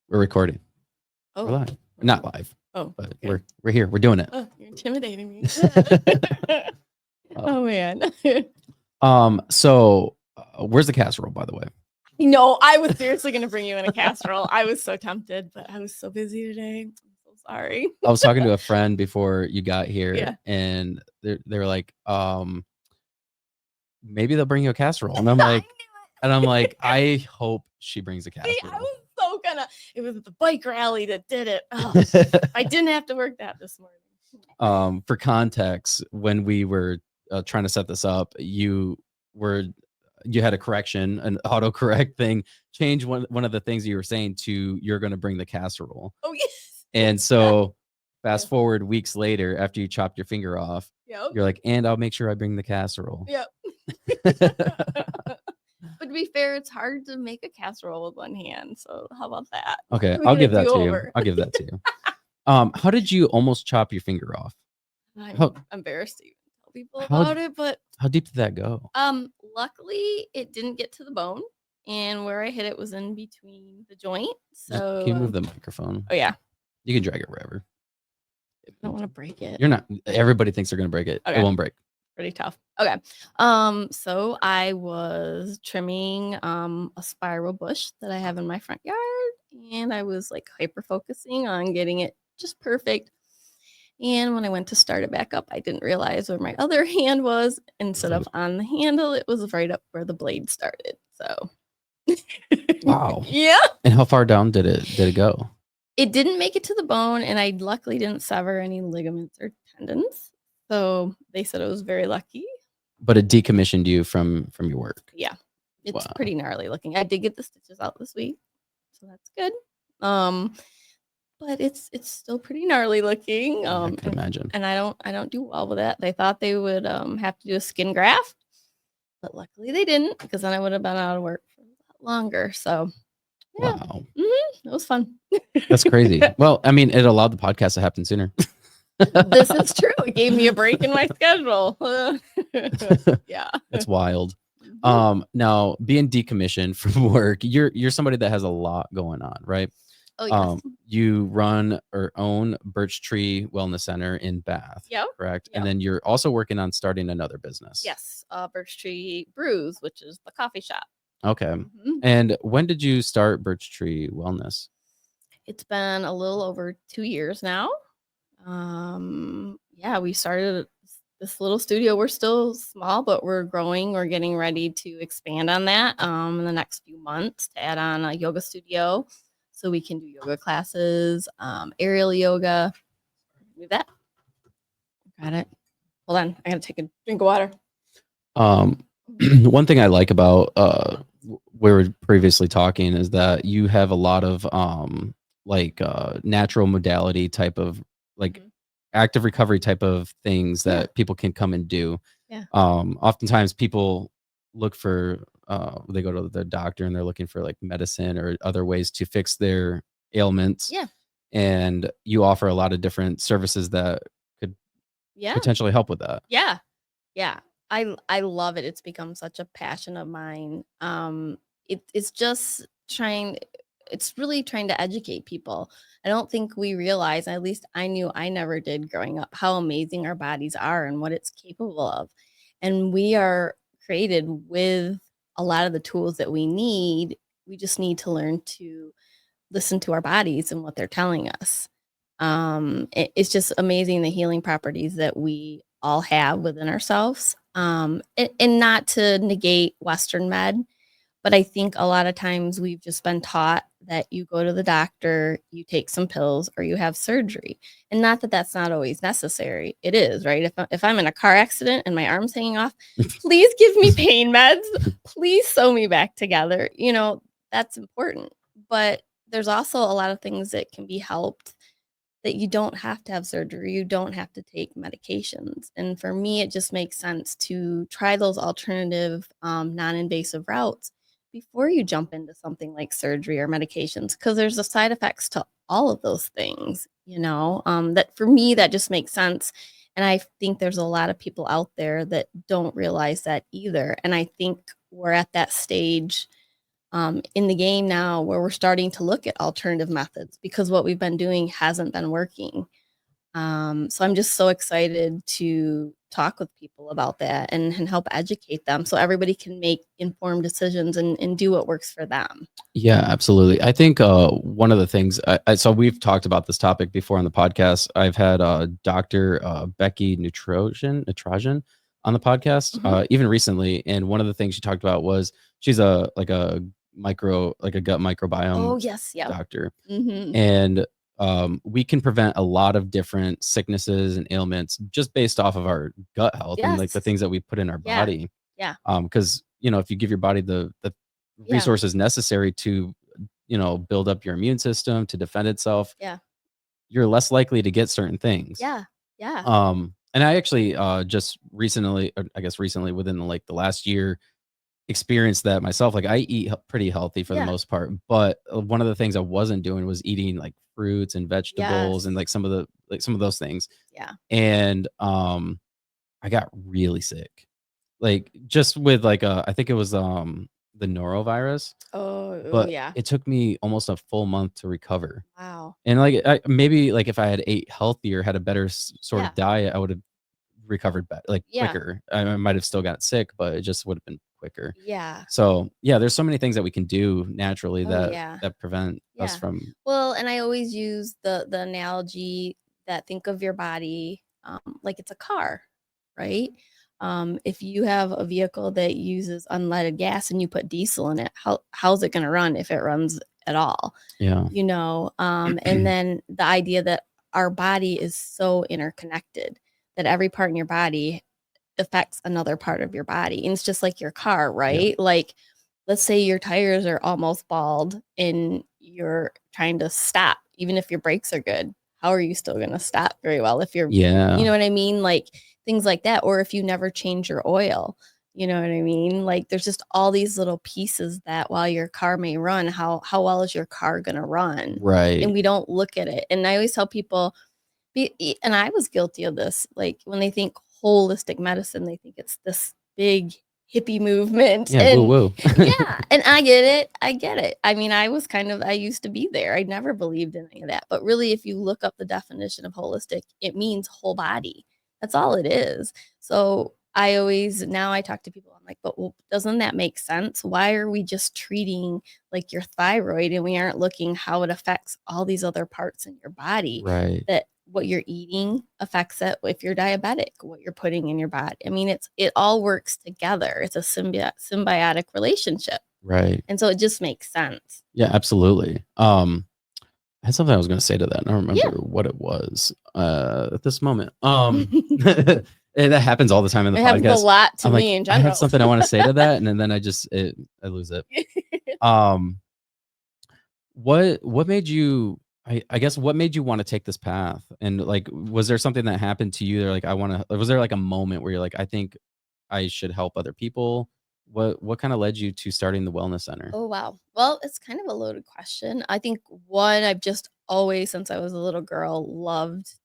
We're recording. Oh, We're live. Not live. Oh, but okay. we're here. We're doing it. Oh, you're intimidating me. Oh man. So where's the casserole, by the way? No, I was seriously gonna bring you in a casserole. I was so tempted, but I was so busy today. I'm so sorry. I was talking to a friend before you got here, Yeah. and they were like, maybe they'll bring you a casserole. And I'm like, I hope she brings a casserole. See, I was so gonna. It was the bike rally that did it. Oh, I didn't have to work that this morning. For context, when we were trying to set this up, you had a correction, an autocorrect thing, change one of the things you were saying to "you're going to bring the casserole." Oh yes. And so, fast forward weeks later, after you chopped your finger off, Yep. you're like, "And I'll make sure I bring the casserole." Yep. But to be fair, it's hard to make a casserole with one hand. So how about that? Okay, I'll give that to you. I'll give that to you. How did you almost chop your finger off? I'm embarrassed to even tell people about it, but how deep did that go? Luckily it didn't get to the bone, and where I hit it was in between the joint. So can you move the microphone? Oh yeah. You can drag it wherever. I don't want to break it. You're not. Everybody thinks they're gonna break it. Okay. It won't break. Pretty tough. Okay. So I was trimming a spiral bush that I have in my front yard, and I was like hyper focusing on getting it just perfect. And when I went to start it back up, I didn't realize where my other hand was. Instead of on the handle, it was right up where the blade started. So wow. Yeah. And how far down did it go? It didn't make it to the bone, and I luckily didn't sever any ligaments or tendons. So they said I was very lucky. But it decommissioned you from your work. Yeah. It's pretty gnarly looking. I did get the stitches out this week, so that's good. But it's still pretty gnarly looking. I can imagine. And I don't do well with that. They thought they would have to do a skin graft, but luckily they didn't, because then I would have been out of work for a lot longer. So yeah. Wow. It was fun. That's crazy. Well, I mean, it allowed the podcast to happen sooner. This is true. It gave me a break in my schedule. Yeah. It's wild. Now being decommissioned from work, you're somebody that has a lot going on, right? Oh, yes. You run or own Birch Tree Wellness Center in Bath. Yep. Correct. Yep. And then you're also working on starting another business. Yes. Birch Tree Brews, which is the coffee shop. Okay. Mm-hmm. And when did you start Birch Tree Wellness? It's been a little over 2 years now. Yeah, we started this little studio. We're still small, but we're growing. We're getting ready to expand on that in the next few months to add on a yoga studio, so we can do yoga classes, aerial yoga. Do that. Got it. Hold on, I gotta take a drink of water. One thing I like about we were previously talking is that you have a lot of natural modality type of active recovery type of things that people can come and do. Yeah. Oftentimes people look for they go to the doctor and they're looking for like medicine or other ways to fix their ailments. Yeah. And you offer a lot of different services that could potentially help with that. Yeah. Yeah. I love it. It's become such a passion of mine. It's really trying to educate people. I don't think we realize, at least I knew I never did growing up, how amazing our bodies are and what it's capable of. And we are created with a lot of the tools that we need. We just need to learn to listen to our bodies and what they're telling us. It's just amazing, the healing properties that we all have within ourselves. And not to negate Western med, but I think a lot of times we've just been taught that you go to the doctor, you take some pills, or you have surgery. And not that that's not always necessary. It is, right? If I'm in a car accident and my arm's hanging off, please give me pain meds. Please sew me back together. That's important. But there's also a lot of things that can be helped, that you don't have to have surgery. You don't have to take medications. And for me, it just makes sense to try those alternative, non-invasive routes before you jump into something like surgery or medications, because there's the side effects to all of those things, that for me, that just makes sense. And I think there's a lot of people out there that don't realize that either. And I think we're at that stage in the game now, where we're starting to look at alternative methods because what we've been doing hasn't been working. So I'm just so excited to talk with people about that and help educate them so everybody can make informed decisions and do what works for them. Yeah, absolutely. I think one of the things, so we've talked about this topic before on the podcast. I've had Dr. Becky Nitrogen on the podcast, Mhm. even recently. And one of the things she talked about was she's a gut microbiome Oh, yes. Yeah. doctor. Hmm. And we can prevent a lot of different sicknesses and ailments just based off of our gut health and like the Yes. things that we put in our Yeah. body. Yeah. Because if you give your body the Yeah. resources necessary to build up your immune system to defend itself, Yeah. you're less likely to get certain things. Yeah. Yeah. And I actually just recently, or I guess recently within like the last year, experienced that myself. Like I eat pretty healthy for the Yeah. most part, but one of the things I wasn't doing was eating like fruits and vegetables and Yes. like some of those things. Yeah. And I got really sick. Like just with like I think it was the norovirus, Oh, but yeah. it took me almost a full month to recover. Wow. And like maybe like if I had ate healthier, had a better sort Yeah. of diet, I would have recovered like Yeah. quicker. I might have still got sick, but it just would have been quicker. Yeah. So yeah, there's so many things that we can do naturally Oh, yeah. that prevent us Yeah. from. Well, and I always use the analogy that think of your body like it's a car, right? If you have a vehicle that uses unleaded gas and you put diesel in it, how's it going to run if it runs at all? Yeah. And then the idea that our body is so interconnected that every part in your body affects another part of your body. And it's just like your car, Yeah. right? Like, let's say your tires are almost bald and you're trying to stop, even if your brakes are good. How are you still going to stop very well if you're, you know Yeah. what I mean? Like things like that. Or if you never change your oil, you know what I mean? Like there's just all these little pieces that while your car may run, how well is your car going to run? Right. And we don't look at it. And I always tell people, and I was guilty of this. Like when they think holistic medicine, they think it's this big hippie movement. Yeah. Woo And woo. yeah, and I get it. I get it. I mean, I used to be there. I never believed in any of that. But really, if you look up the definition of holistic, it means whole body. That's all it is. So now I talk to people, I'm like, but well, doesn't that make sense? Why are we just treating like your thyroid and we aren't looking how it affects all these other parts in your body? Right. That what you're eating affects it. If you're diabetic, what you're putting in your body. I mean, it all works together. It's a symbiotic relationship. Right. And so it just makes sense. Yeah. Absolutely. I had something I was going to say to that. I don't remember Yeah. what it was at this moment. And that happens all the time in the It happens a podcast. lot to I'm like, me in I have general. something I want to say to that, and then I lose it. What made you? I guess what made you want to take this path? And like, was there something that happened to you? That like, I want to. Was there like a moment where you're like, I think I should help other people? What kind of led you to starting the wellness center? Oh, wow. Well, it's kind of a loaded question. I think one, I've just always, since I was a little girl, loved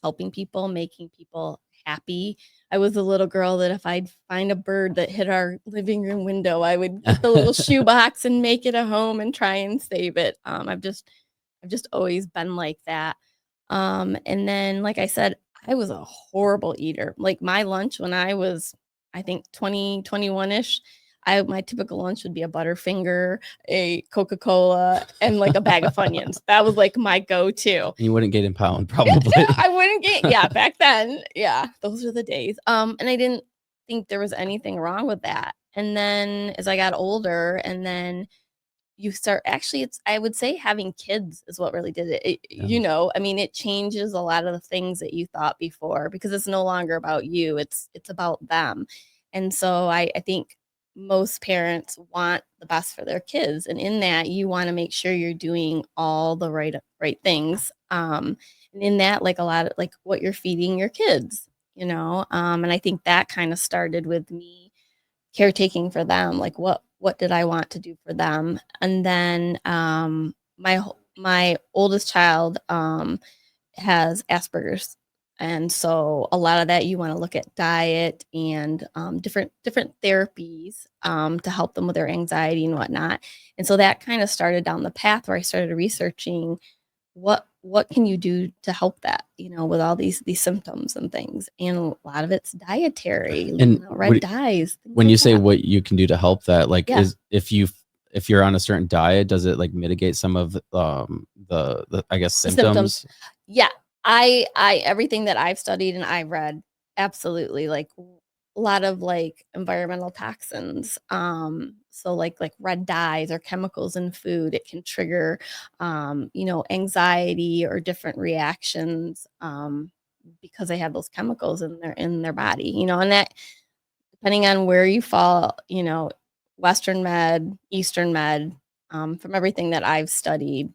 helping people, making people happy. I was a little girl that if I'd find a bird that hit our living room window, I would get the little shoebox and make it a home and try and save it. I've just always been like that. And then, like I said, I was a horrible eater. Like my lunch when I was, I think 2021-ish, my typical lunch would be a Butterfinger, a Coca-Cola, and like a bag of Funyuns. That was like my go-to. You wouldn't get impound, probably. I wouldn't get, back then. Yeah, those were the days. And I didn't think there was anything wrong with that. And then as I got older, and then you start actually I would say having kids is what really did it. Yeah. I mean, it changes a lot of the things that you thought before because it's no longer about you. It's about them. And so I think most parents want the best for their kids. And in that, you want to make sure you're doing all the right things. And in that, like a lot of like what you're feeding your kids, and I think that kind of started with me caretaking for them, like what did I want to do for them. And then my oldest child has Asperger's, And so a lot of that, you want to look at diet and different therapies to help them with their anxiety and whatnot. And so that kind of started down the path where I started researching what can you do to help that, with all these symptoms and things. And a lot of it's dietary, And red dyes, things when you like say that. what you can do to help that, like, Yeah. is if you're on a certain diet, does it like mitigate some of the I guess symptoms? Yeah. I everything that I've studied and I've read, absolutely, like a lot of like environmental toxins. So like red dyes or chemicals in food, it can trigger anxiety or different reactions because they have those chemicals in their body, and that, depending on where you fall, Western med, Eastern med, from everything that I've studied,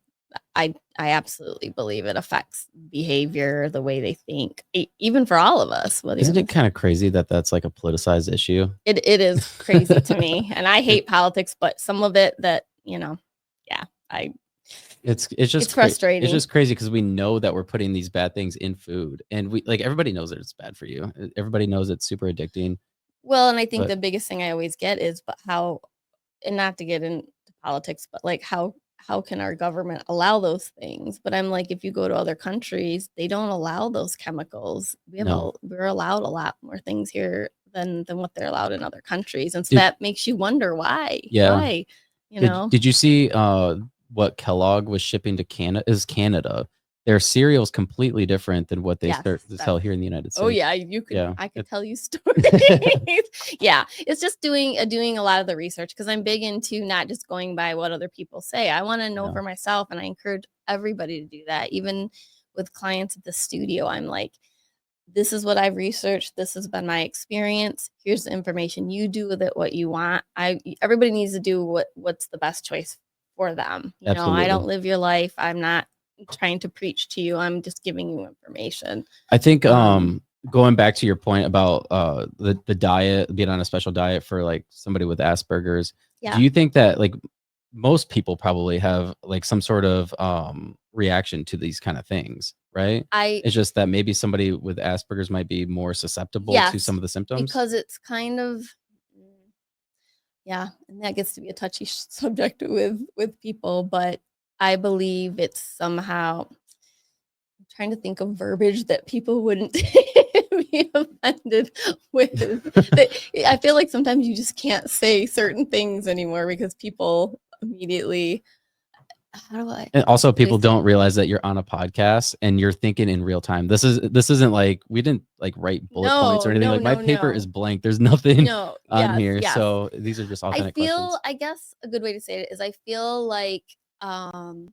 I absolutely believe it affects behavior, the way they think, even for all of us. Whether Isn't it kind of crazy that that's like a politicized issue? it is crazy to me, and I hate politics, but some of it that yeah, It's just it's frustrating. It's just crazy because we know that we're putting these bad things in food, and we like everybody knows that it's bad for you. Everybody knows it's super addicting. Well, and I think But the biggest thing I always get is, but how, and not to get into politics, but like how can our government allow those things? But I'm like, if you go to other countries, they don't allow those chemicals. no, We're allowed a lot more things here than what they're allowed in other countries, and so did that makes you wonder why. yeah. Why, you know? Did you see what Kellogg was shipping to Canada? Their cereal's completely different than what they Yes, start to sell here in the United oh States. yeah, Yeah, I could tell you stories. Yeah, it's just doing a lot of the research, because I'm big into not just going by what other people say. I want to know yeah. for myself, and I encourage everybody to do that. Even with clients at the studio, I'm like, this is what I've researched. This has been my experience. Here's the information. You do with it what you want. Everybody needs to do what's the best choice for them. I don't Absolutely. live your life. I'm not trying to preach to you. I'm just giving you information. I think Um, going back to your point about the diet, being on a special diet for like somebody with Asperger's, do yeah. you think that like most people probably have like some sort of reaction to these kind of things, right? I It's just that maybe somebody with Asperger's might be more susceptible to Yes, some of the symptoms. because it's kind of yeah, and that gets to be a touchy subject with people, but I believe it's somehow, I'm trying to think of verbiage that people wouldn't be offended with. I feel like sometimes you just can't say certain things anymore because people immediately, how do I And also how do I people say don't realize that you're on a podcast and you're thinking in real time. This isn't like we didn't like write bullet points or no, anything. no, Like my no, paper is no. blank. There's nothing No, on yes, here. yes. So these are just authentic questions. I guess a good way to say it is, I feel um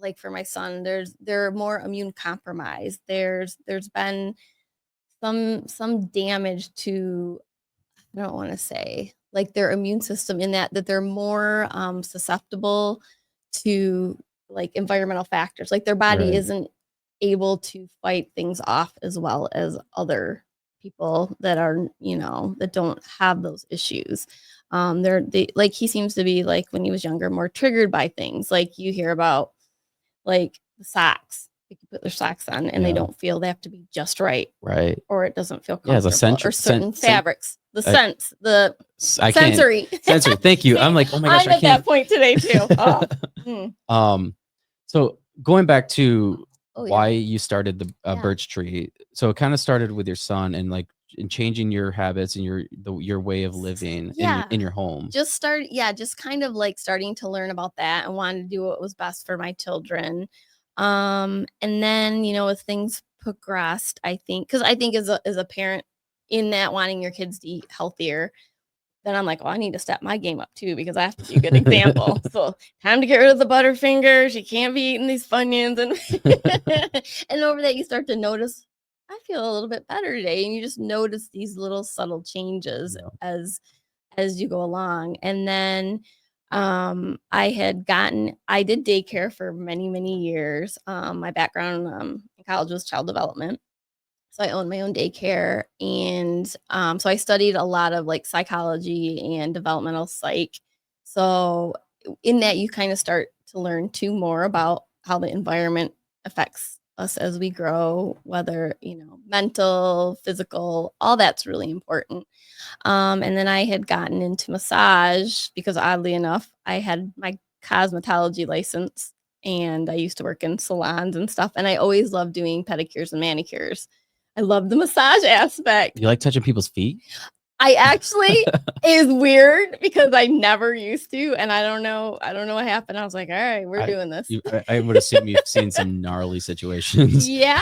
like for my son, they're more immune compromised. There's been some damage to, I don't want to say like their immune system, in that they're more susceptible to like environmental factors. Like their body Right. isn't able to fight things off as well as other people that are, that don't have those issues. They like, he seems to be, like when he was younger, more triggered by things. Like you hear about like the socks. They can put their socks on and they Yeah. don't feel, they have to be just right, Right. or it doesn't feel Yeah. As a comfortable, or certain fabrics, the scents, the I can't sensory. sensory. Thank you. I'm See, like, oh my gosh, I'm I at that can't. point today too. Oh, mm. So going back to Oh why yeah. you started the Yeah. Birch Tree. So it kind of started with your son and like in changing your habits and your way of living Yeah. in your home. Just kind of like starting to learn about that and wanted to do what was best for my children. And then, as things progressed, I think, because I think as a parent, in that wanting your kids to eat healthier, then I'm like, oh, I need to step my game up too, because I have to be a good example. So time to get rid of the Butterfingers. You can't be eating these Funyuns, and over that you start to notice, I feel a little bit better today, and you just notice these little subtle changes Yeah. as you go along. And then I did daycare for many years. My background in college was child development. So I owned my own daycare, and so I studied a lot of like psychology and developmental psych. So in that, you kind of start to learn too more about how the environment affects us as we grow, whether, mental, physical, all that's really important. And then I had gotten into massage because oddly enough, I had my cosmetology license and I used to work in salons and stuff. And I always loved doing pedicures and manicures. I love the massage aspect. You like touching people's feet? I actually is weird because I never used to, and I don't know what happened. I was like, all right, we're doing this. I would assume you've seen some gnarly situations. Yeah.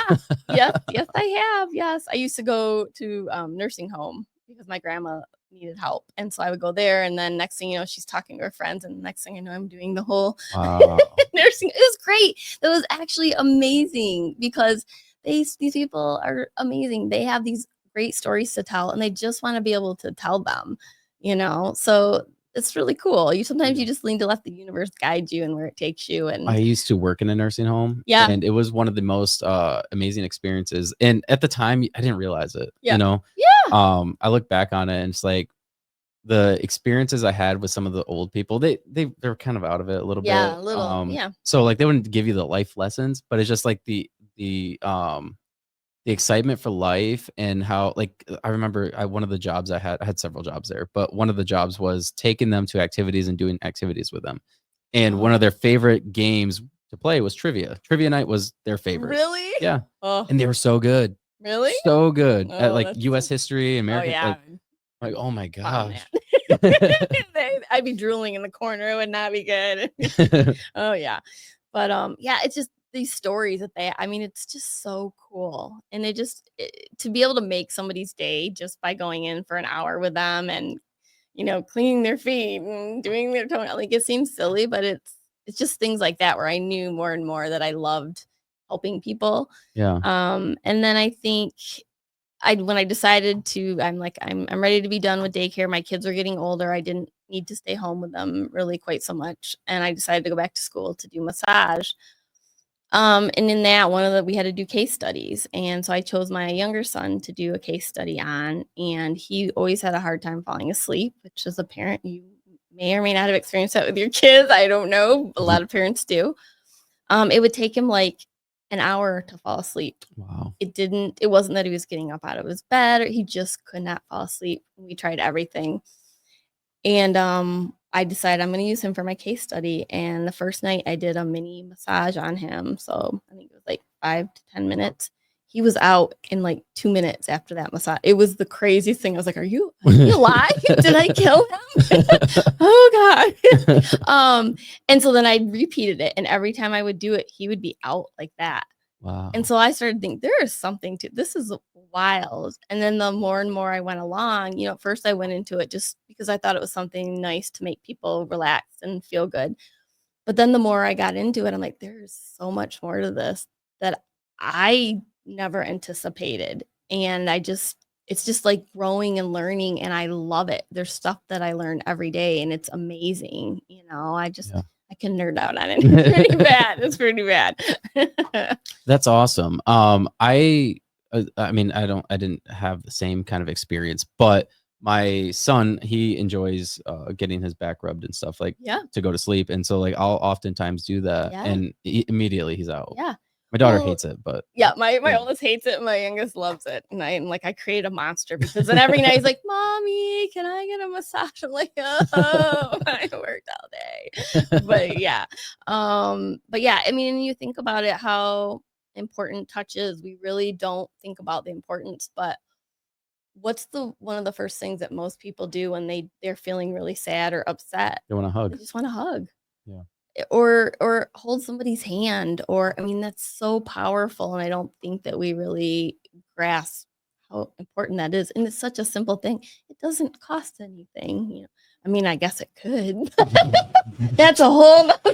Yes, I have. Yes. I used to go to nursing home because my grandma needed help. And so I would go there, and then next thing you know, she's talking to her friends, and the next thing I know, I'm doing the whole Wow. nursing. It was great. That was actually amazing because these people are amazing. They have these great stories to tell, and they just want to be able to tell them, So it's really cool. Sometimes you just need to let the universe guide you and where it takes you. And I used to work in a nursing home, yeah, and it was one of the most amazing experiences. And at the time, I didn't realize it. yeah, I look back on it, and it's like the experiences I had with some of the old people. They're kind of out of it a little bit. yeah, a little, yeah. So like they wouldn't give you the life lessons, but it's just like the excitement for life and how, like, I remember one of the jobs I had several jobs there, but one of the jobs was taking them to activities and doing activities with them. And one of their favorite games to play was trivia. Trivia night was their favorite. Really? Yeah. Oh, And they were so good. really? So good at Oh, like that's US history, American. yeah. Like, oh my Fun, gosh. I'd be drooling in the corner. It would not be good. Oh yeah. But yeah, it's just these stories that it's just so cool. And to be able to make somebody's day just by going in for an hour with them and cleaning their feet and doing their toenail. Like, it seems silly, but it's just things like that where I knew more and more that I loved helping people. Yeah. And then I think when I decided to, I'm like, I'm ready to be done with daycare. My kids are getting older. I didn't need to stay home with them really quite so much. And I decided to go back to school to do massage. And in that, we had to do case studies. And so I chose my younger son to do a case study on, and he always had a hard time falling asleep, which as a parent, you may or may not have experienced that with your kids. I don't know. A lot of parents do. It would take him like an hour to fall asleep. Wow. It wasn't that he was getting up out of his bed, or he just could not fall asleep. We tried everything. And I decided I'm going to use him for my case study. And the first night I did a mini massage on him. So I think it was like 5 to 10 minutes. He was out in like 2 minutes after that massage. It was the craziest thing. I was like, are you alive? Did I kill him? Oh God. And so then I repeated it. And every time I would do it, he would be out like that. Wow. And so I started thinking there is something to this. Is wild. And then the more and more I went along, at first I went into it just because I thought it was something nice to make people relax and feel good. But then the more I got into it, I'm like, there's so much more to this that I never anticipated. And it's just like growing and learning, and I love it. There's stuff that I learn every day, and it's amazing. I can nerd out on it. It's pretty bad. It's pretty bad. That's awesome. I mean, I didn't have the same kind of experience, but my son, he enjoys getting his back rubbed and stuff, like, to go to sleep. And so like I'll oftentimes do that, and immediately he's out. Yeah. My daughter hates it, but yeah, my oldest hates it. My youngest loves it. And I'm like, I create a monster because then every night he's like, Mommy, can I get a massage? I'm like, oh, I worked all day. But yeah. I mean, you think about it, how important touch is. We really don't think about the importance, but what's one of the first things that most people do when they're feeling really sad or upset? they want a hug. They just want to hug. Yeah. Or hold somebody's hand, or I mean, that's so powerful, and I don't think that we really grasp how important that is. And it's such a simple thing. It doesn't cost anything. I mean, I guess it could. That's a whole nother.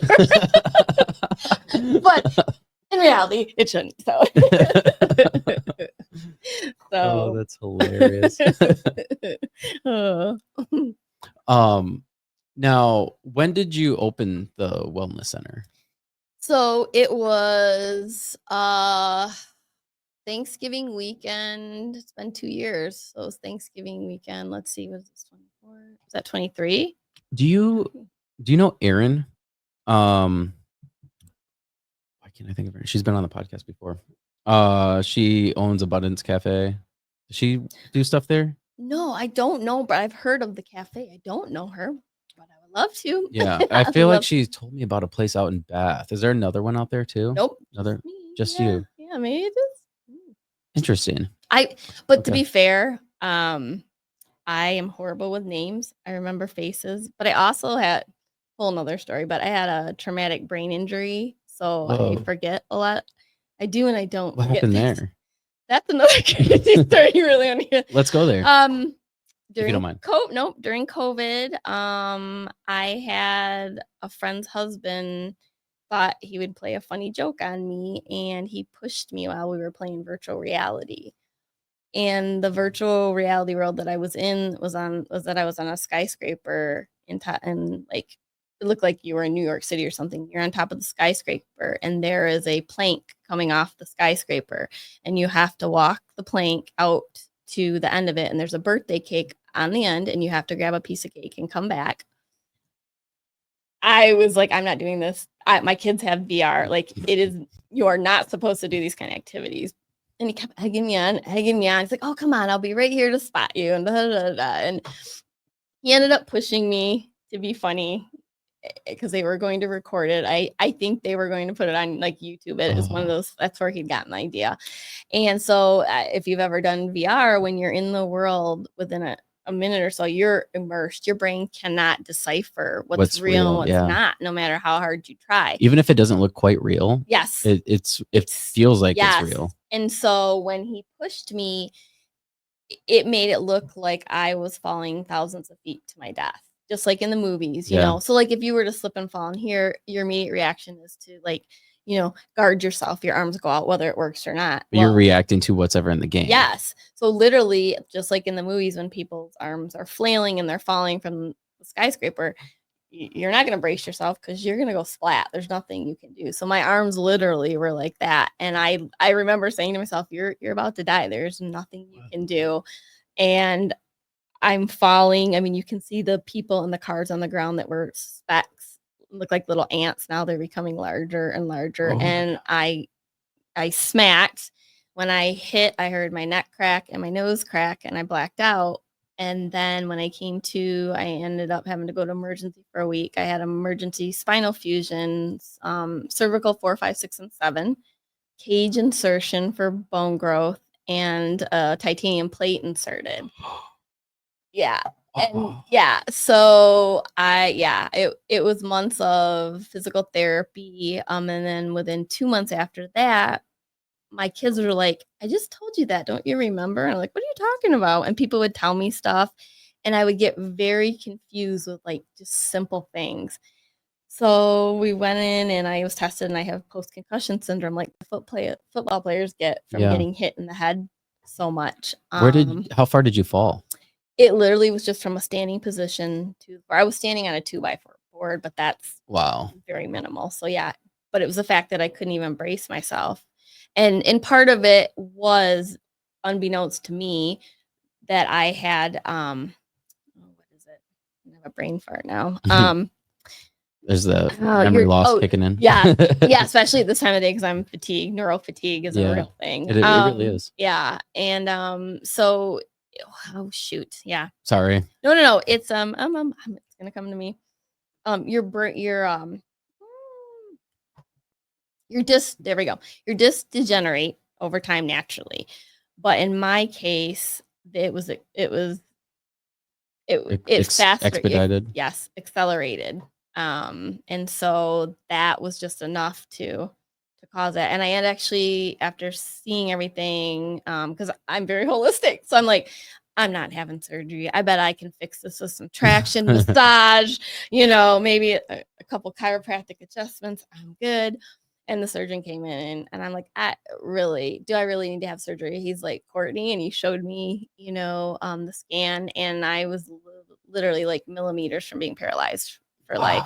But in reality, it shouldn't. So, Oh, that's hilarious. Now, when did you open the wellness center? So it was Thanksgiving weekend. It's been 2 years. So it was Thanksgiving weekend. Let's see, was this 24? Was that 23? Do you know Aaron? I can't I think of her? She's been on the podcast before. She owns Abundance Cafe. Does she do stuff there? No, I don't know, but I've heard of the cafe. I don't know her, but I would love to. Yeah, I I would feel like love- she told me about a place out in Bath. Is there another one out there too? Nope. Another, Me. just Yeah. you. Yeah, maybe it is. Interesting. But to Okay. be fair, I am horrible with names. I remember faces, but I also had whole nother story, but I had a traumatic brain injury, so I Whoa. forget a lot. I do and I don't. What forget happened things. there? That's another crazy story you really want to hear. Let's go there. During don't mind. during COVID, I had a friend's husband thought he would play a funny joke on me, and he pushed me while we were playing virtual reality. And the virtual reality world that I was in was that I was on a skyscraper and like it looked like you were in New York City or something. You're on top of the skyscraper, and there is a plank coming off the skyscraper, and you have to walk the plank out to the end of it, and there's a birthday cake on the end, and you have to grab a piece of cake and come back. I was like, I'm not doing this. My kids have VR. Like, you are not supposed to do these kind of activities. And he kept egging me on. He's like, oh, come on, I'll be right here to spot you. And, and he ended up pushing me to be funny because they were going to record it. I think they were going to put it on like YouTube. It is one of those, that's where he'd gotten the idea. And so if you've ever done VR, when you're in the world within a minute or so, you're immersed. Your brain cannot decipher what's real and what's not, no matter how hard you try. Even if it doesn't look quite real. Yes. It feels like it's real. And so when he pushed me, it made it look like I was falling thousands of feet to my death, just like in the movies, you know? So like if you were to slip and fall in here, your immediate reaction is to like, guard yourself, your arms go out, whether it works or not. You're reacting to what's ever in the game. Yes. So literally, just like in the movies, when people's arms are flailing and they're falling from the skyscraper, you're not going to brace yourself because you're going to go splat. There's nothing you can do. So my arms literally were like that. And I remember saying to myself, you're about to die. There's nothing you can do. And I'm falling. I mean, you can see the people and the cars on the ground that were specks look like little ants. Now they're becoming larger and larger. And I smacked. When I hit, I heard my neck crack and my nose crack, and I blacked out. And then when I came to, I ended up having to go to emergency for a week. I had emergency spinal fusions, cervical 4, 5, 6, and 7, cage insertion for bone growth, and a titanium plate inserted. Yeah. And so it was months of physical therapy. And then within 2 months after that, my kids were like, I just told you that. Don't you remember? And I'm like, what are you talking about? And people would tell me stuff, and I would get very confused with like just simple things. So we went in and I was tested, and I have post-concussion syndrome, like the football players get from getting hit in the head so much. How far did you fall? It literally was just from a standing position I was standing on a 2x4 board, but that's very minimal. So yeah, but it was the fact that I couldn't even brace myself. And part of it was, unbeknownst to me, that I had what is it? I have a brain fart now. There's the memory loss kicking in. Yeah, especially at this time of day, because I'm fatigued. Neural fatigue is a real thing. It really is. Yeah, and so, oh shoot, yeah. Sorry. No. It's it's gonna come to me. There we go. Your disc degenerate over time naturally, but in my case, it was faster, expedited. Yes, accelerated. And so that was just enough to cause that. And I had actually, after seeing everything, because I'm very holistic, so I'm like, I'm not having surgery. I bet I can fix this with some traction, massage, maybe a couple chiropractic adjustments. I'm good. And the surgeon came in, and I'm like, do I really need to have surgery? He's like, Courtney, and he showed me, the scan, and I was literally like millimeters from being paralyzed for life.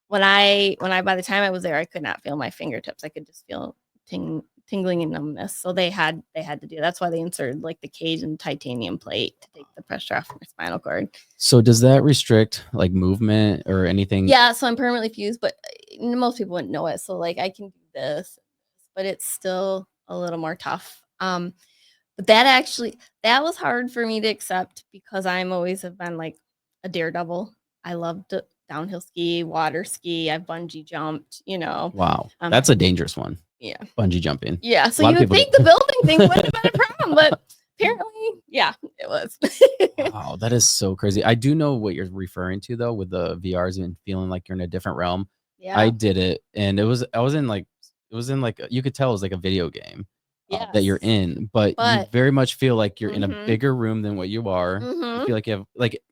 When I by the time I was there, I could not feel my fingertips. I could just feel tingling and numbness. So they had to do. That's why they inserted like the cage and titanium plate to take the pressure off my spinal cord. So does that restrict like movement or anything? Yeah, so I'm permanently fused, but most people wouldn't know it. So like I can do this, but it's still a little more tough. But that was hard for me to accept because I'm always have been like a daredevil. I love to downhill ski, water ski. I've bungee jumped, Wow. That's a dangerous one. Yeah. Bungee jumping. Yeah. So you would think the building thing wouldn't have been a problem, but apparently, yeah, it was. Wow, that is so crazy. I do know what you're referring to though with the VRs and feeling like you're in a different realm. Yeah. I did it and it was in like you could tell it was like a video game that you're Yes. in, but you very much feel like you're in a Mhm. bigger room than what you are. You Mhm. feel like you have like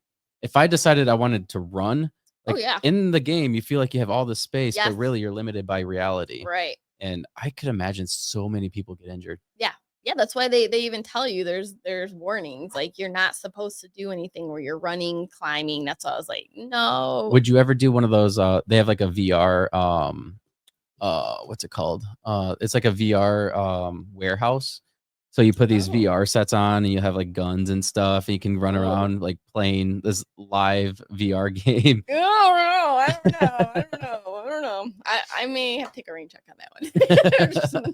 if I decided I wanted to run, Oh, like yeah. in the game, you feel like you have all this space, Yes. but really you're limited by reality. Right. And I could imagine so many people get injured. Yeah. Yeah, that's why they even tell you there's warnings, like you're not supposed to do anything where you're running, climbing. That's why I was like, no. Would you ever do one of those? They have like a VR. What's it called? It's like a VR warehouse. So you put these Oh. VR sets on, and you have like guns and stuff, and you can run Oh. around like playing this live VR game. I don't know. I may have to take a rain check on that one.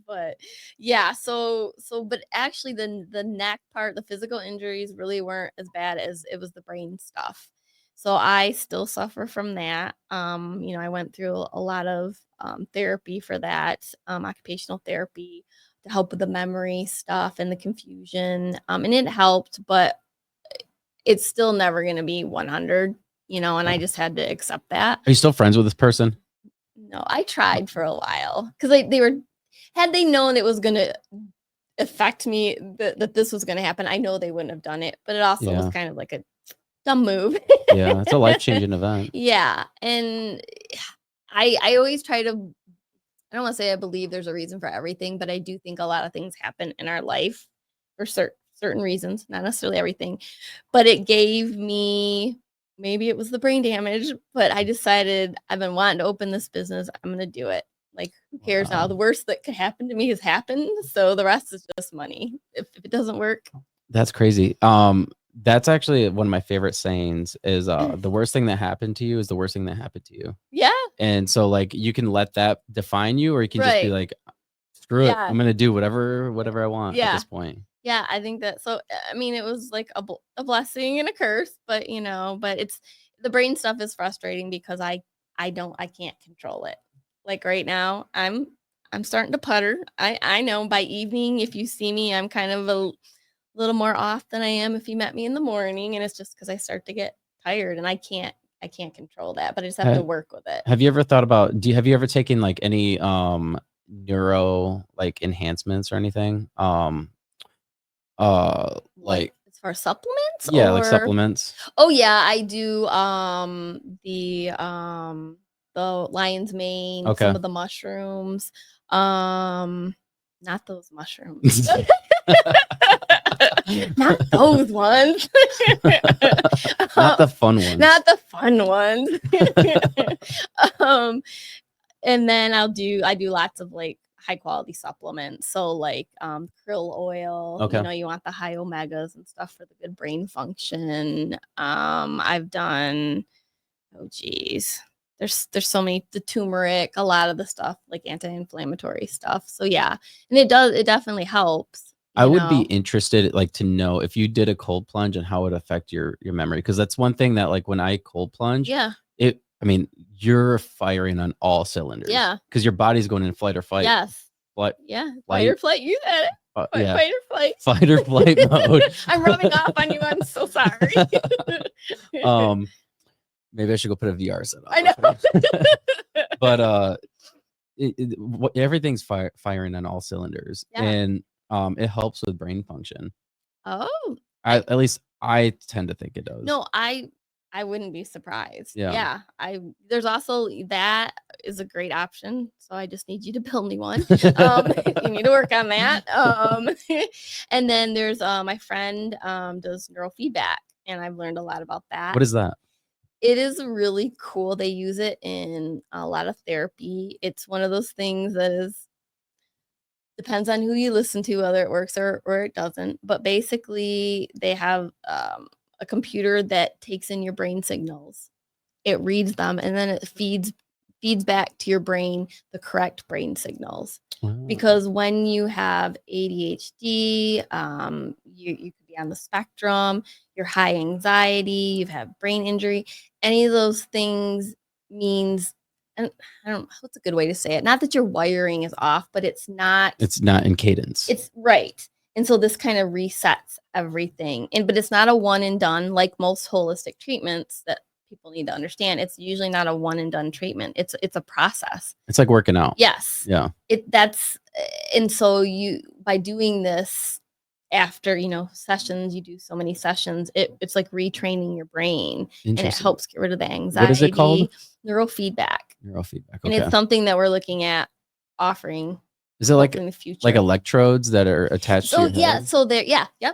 But yeah, but actually the neck part, the physical injuries really weren't as bad as it was the brain stuff. So I still suffer from that. I went through a lot of therapy for that, occupational therapy to help with the memory stuff and the confusion. And it helped, but it's still never going to be 100, and I just had to accept that. Are you still friends with this person? No, I tried for a while because had they known it was going to affect me, that this was going to happen, I know they wouldn't have done it, but it also was kind of like a dumb move. Yeah, it's a life-changing event. Yeah. And I always try to, I don't want to say I believe there's a reason for everything, but I do think a lot of things happen in our life for certain reasons, not necessarily everything. But it gave me, maybe it was the brain damage, but I decided I've been wanting to open this business. I'm going to do it. Like, who cares now? Wow. The worst that could happen to me has happened. So the rest is just money. If it doesn't work. That's crazy. That's actually one of my favorite sayings is the worst thing that happened to you is the worst thing that happened to you. Yeah. And so like you can let that define you, or you can just be like, screw it. I'm gonna do whatever I want at this point. Yeah, I think that. So I mean, it was like a blessing and a curse, but but it's the brain stuff is frustrating because I can't control it. Like right now, I'm starting to putter. I know by evening, if you see me, I'm kind of a little more off than I am if you met me in the morning, and it's just because I start to get tired, and I can't control that, but I just have to work with it. Have you ever thought about? Have you ever taken like any neuro like enhancements or anything? Like as far as supplements? Yeah, like supplements. Oh yeah, I do the lion's mane, some of the mushrooms. Not those mushrooms. Not those ones. Not the fun ones. Not the fun ones. And then I do lots of like high quality supplements. So like krill oil, you want the high omegas and stuff for the good brain function. I've done, oh geez, there's so many, the turmeric, a lot of the stuff like anti-inflammatory stuff. So yeah, and it definitely helps. I would be interested like to know if you did a cold plunge and how it would affect your memory, because that's one thing that like when I cold plunge, I mean, you're firing on all cylinders. Yeah. Because your body's going in fight or fight. Yes. What? Yeah. Fight or flight. You said it. Fight or flight. Fight or flight mode. I'm rubbing off on you. I'm so sorry. Maybe I should go put a VR set on. I know. But everything's firing on all cylinders. Yeah. And it helps with brain function. Oh. At least I tend to think it does. No, I wouldn't be surprised. Yeah. There's also that is a great option. So I just need you to build me one. You need to work on that. And then there's my friend does neurofeedback, and I've learned a lot about that. What is that? It is really cool. They use it in a lot of therapy. It's one of those things that depends on who you listen to, whether it works or it doesn't. But basically, they have a computer that takes in your brain signals. It reads them, and then it feeds feeds back to your brain the correct brain signals. Wow. Because when you have ADHD, you could be on the spectrum, you're high anxiety, you've had brain injury, any of those things means, and I don't know what's a good way to say it. Not that your wiring is off, but it's not in cadence. It's right. And so this kind of resets everything. But it's not a one and done like most holistic treatments that people need to understand. It's usually not a one and done treatment. It's a process. It's like working out. Yes. Yeah. And so by doing this after, sessions, you do so many sessions, it's like retraining your brain, and it helps get rid of the anxiety. What is it called? Neurofeedback. Okay. And it's something that we're looking at offering. Is it like in the future, like electrodes that are attached to your head? So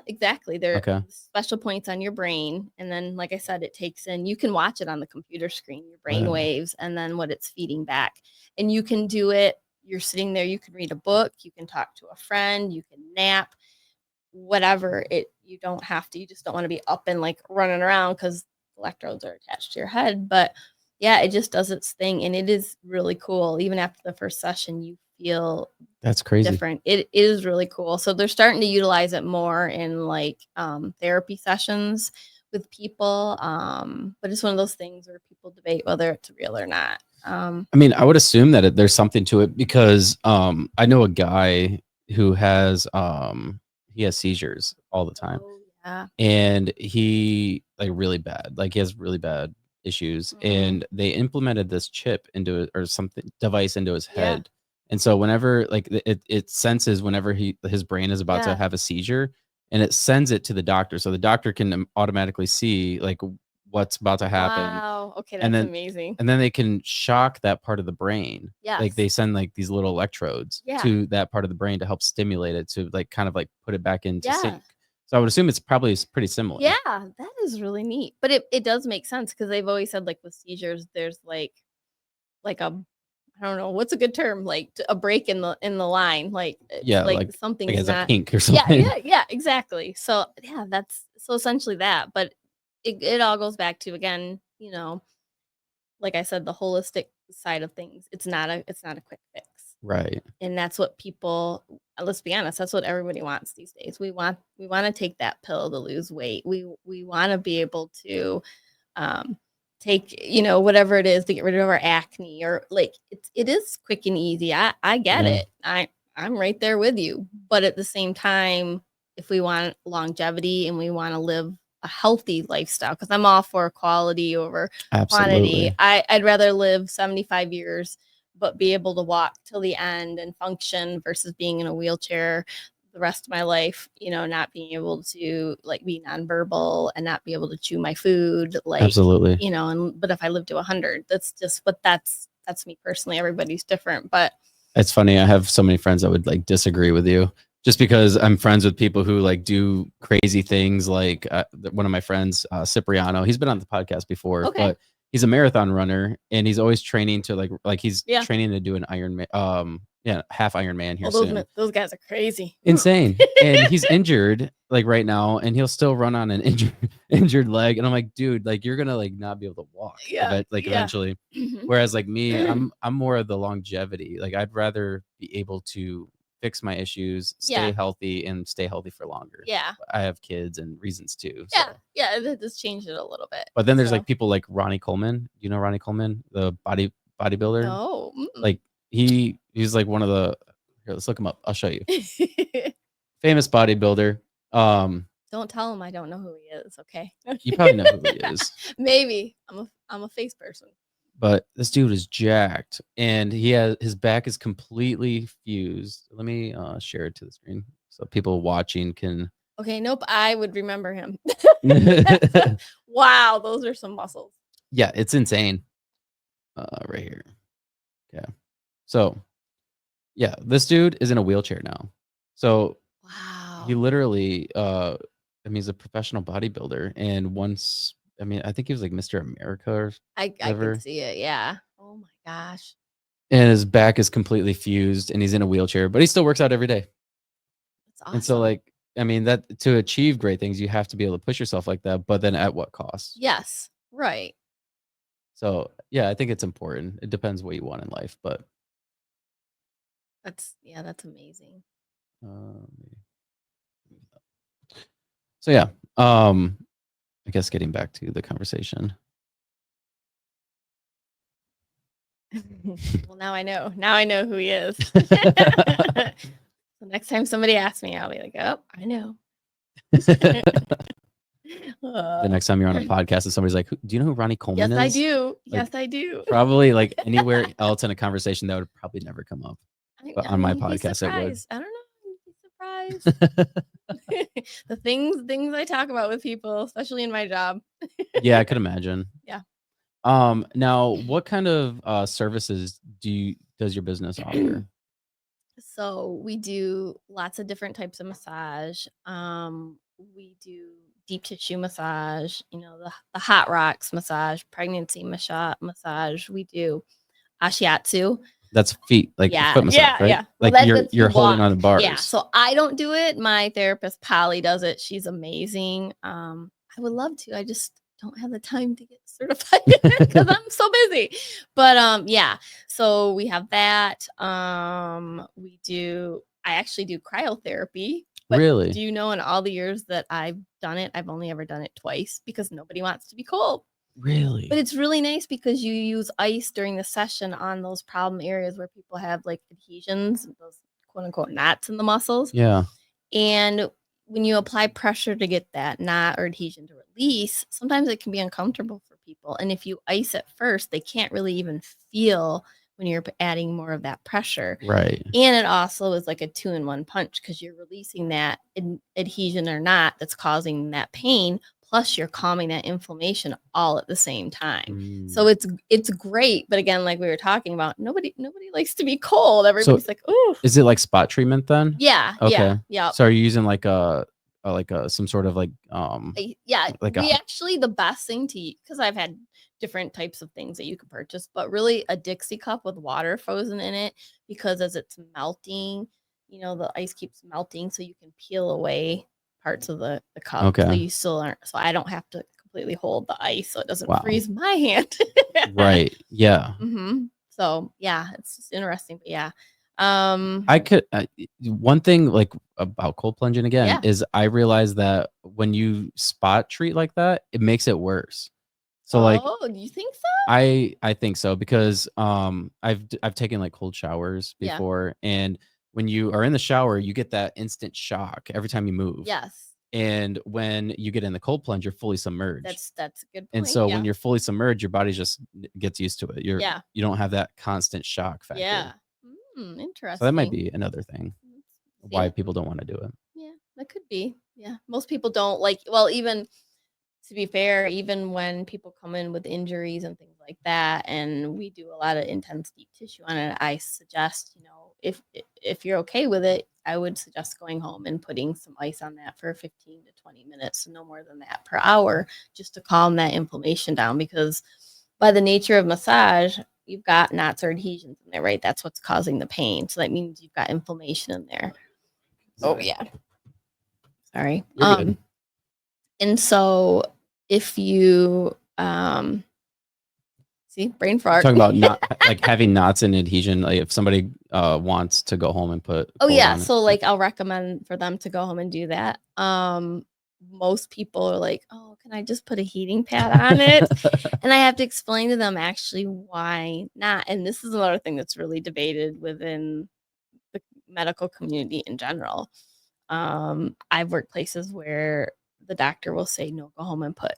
exactly. They're okay. special points on your brain, and then, like I said, it takes in. You can watch it on the computer screen, your brain waves, and then what it's feeding back. And you can do it. You're sitting there. You can read a book. You can talk to a friend. You can nap. Whatever you don't have to. You just don't want to be up and like running around because electrodes are attached to your head. But yeah, it just does its thing, and it is really cool. Even after the first session, you feel that's crazy different. It is really cool. So they're starting to utilize it more in like therapy sessions with people. But it's one of those things where people debate whether it's real or not. I mean, I would assume that there's something to it because I know a guy who has he has seizures all the time. Oh, yeah. And he like really bad, like he has really bad issues. And they implemented this chip into or something device into his head. And so whenever like it senses whenever his brain is about to have a seizure, and it sends it to the doctor. So the doctor can automatically see like what's about to happen. Wow. Okay, that's amazing. And then they can shock that part of the brain. Yes. Like they send like these little electrodes to that part of the brain to help stimulate it to like kind of like put it back into sync. So I would assume it's probably pretty similar. Yeah, that is really neat. But it does make sense because they've always said like with seizures, there's like a, I don't know, what's a good term? Like a break in the line. Like like something's like not a kink or something. Yeah, exactly. So yeah, that's so essentially that. But it all goes back to, again, like I said, the holistic side of things. It's not a quick fix. Right. And that's what people, let's be honest, that's what everybody wants these days. We want to take that pill to lose weight. We want to be able to take, whatever it is to get rid of our acne, or like it is quick and easy. I get it. I'm right there with you. But at the same time, if we want longevity and we want to live a healthy lifestyle, because I'm all for quality over quantity. I'd rather live 75 years but be able to walk till the end and function versus being in a wheelchair the rest of my life, not being able to like be nonverbal and not be able to chew my food. Like, absolutely. But if I live to 100, that's me personally. Everybody's different, but it's funny. I have so many friends that would like disagree with you just because I'm friends with people who like do crazy things. Like one of my friends, Cipriano, he's been on the podcast before, but he's a marathon runner and he's always training to like he's training to do an Ironman, half Ironman here soon. Those guys are crazy. Insane. And he's injured like right now, and he'll still run on an injured leg. And I'm like, dude, like you're gonna like not be able to walk eventually. Whereas like me, I'm more of the longevity. Like I'd rather be able to fix my issues, stay healthy, and stay healthy for longer. Yeah. I have kids and reasons too. So. Yeah, it just changed it a little bit. But then there's like people like Ronnie Coleman. You know Ronnie Coleman, the bodybuilder? No. Like he's like one of the, here, let's look him up. I'll show you. Famous bodybuilder. Don't tell him I don't know who he is, okay? You probably know who he is. Maybe. I'm a face person. But this dude is jacked, and his back is completely fused. Let me share it to the screen so people watching can. Okay, nope, I would remember him. Wow, those are some muscles. Yeah, it's insane. Right here. Okay. So, yeah, this dude is in a wheelchair now. So, wow. He literally he's a professional bodybuilder, and once, I think he was like Mr. America or I can see it, yeah. Oh my gosh. And his back is completely fused, and he's in a wheelchair, but he still works out every day. That's awesome. And so, like, that to achieve great things, you have to be able to push yourself like that, but then at what cost? Yes, right. So Yeah, I think it's important. It depends what you want in life, but That's amazing. um, so yeah. I guess getting back to the conversation. Well, now I know. Now I know who he is. The next time somebody asks me, I'll be like, "Oh, I know." The next time you're on a podcast and somebody's like, do you know who Ronnie Coleman yes, is? I do. Like, Yes, I do. probably like anywhere else in a conversation that would probably never come up. But on my You'd be podcast, it would. surprised. I don't know. You'd be surprised. The things I talk about with people, especially in my job. Yeah, I could imagine. Yeah. Now what kind of services does your business offer? So we do lots of different types of massage. We do deep tissue massage, the hot rocks massage, pregnancy massage. We do Ashiatsu. That's feet, like foot massage, right? Yeah. Like Well, you're holding on to bars. Yeah. So I don't do it. My therapist Polly does it. She's amazing. I would love to. I just don't have the time to get certified because I'm so busy. But yeah. So we have that. I actually do cryotherapy. But Really? do you know in all the years that I've done it, I've only ever done it twice because nobody wants to be cold. Really? But it's really nice because you use ice during the session on those problem areas where people have like adhesions, those quote unquote knots in the muscles. Yeah. And when you apply pressure to get that knot or adhesion to release, sometimes it can be uncomfortable for people. And if you ice it first, they can't really even feel when you're adding more of that pressure. Right. And it also is like a 2-in-1 punch because you're releasing that adhesion or knot that's causing that pain. Plus, you're calming that inflammation all at the same time. So it's great. But again, like we were talking about, nobody likes to be cold. Everybody's like, "Ooh." Is it like spot treatment then? Yeah. Okay. Yeah. So are you using like some sort of like Actually the best thing to eat, because I've had different types of things that you can purchase, but really a Dixie cup with water frozen in it, because as it's melting, the ice keeps melting, so you can peel away parts of the cup. Okay. So you still aren't, so I don't have to completely hold the ice so it doesn't Wow. freeze my hand. Right. Yeah. So yeah, it's just interesting. But yeah. I could one thing like about cold plunging again is I realized that when you spot treat like that, it makes it worse. So like, do you think so? I think so because I've taken like cold showers Yeah. before, and when you are in the shower, you get that instant shock every time you move. Yes. And when you get in the cold plunge, you're fully submerged. That's a good point. And so when you're fully submerged, your body just gets used to it. You don't have that constant shock factor. Yeah. Interesting. So that might be another thing why people don't want to do it. Yeah, that could be. Yeah. Most people don't like, well, even to be fair, even when people come in with injuries and things like that, and we do a lot of intense deep tissue on it, I suggest, if you're okay with it, I would suggest going home and putting some ice on that for 15 to 20 minutes, no more than that per hour, just to calm that inflammation down. Because by the nature of massage, you've got knots or adhesions in there, right? That's what's causing the pain. So that means you've got inflammation in there. Oh yeah. Sorry. You're good. And so if you see, brain fart. Talking about not like having knots and adhesion, like if somebody wants to go home and put so like I'll recommend for them to go home and do that. Most people are like, "Oh, can I just put a heating pad on it?" And I have to explain to them actually why not. And this is another thing that's really debated within the medical community in general. I've worked places where the doctor will say, "No, go home and put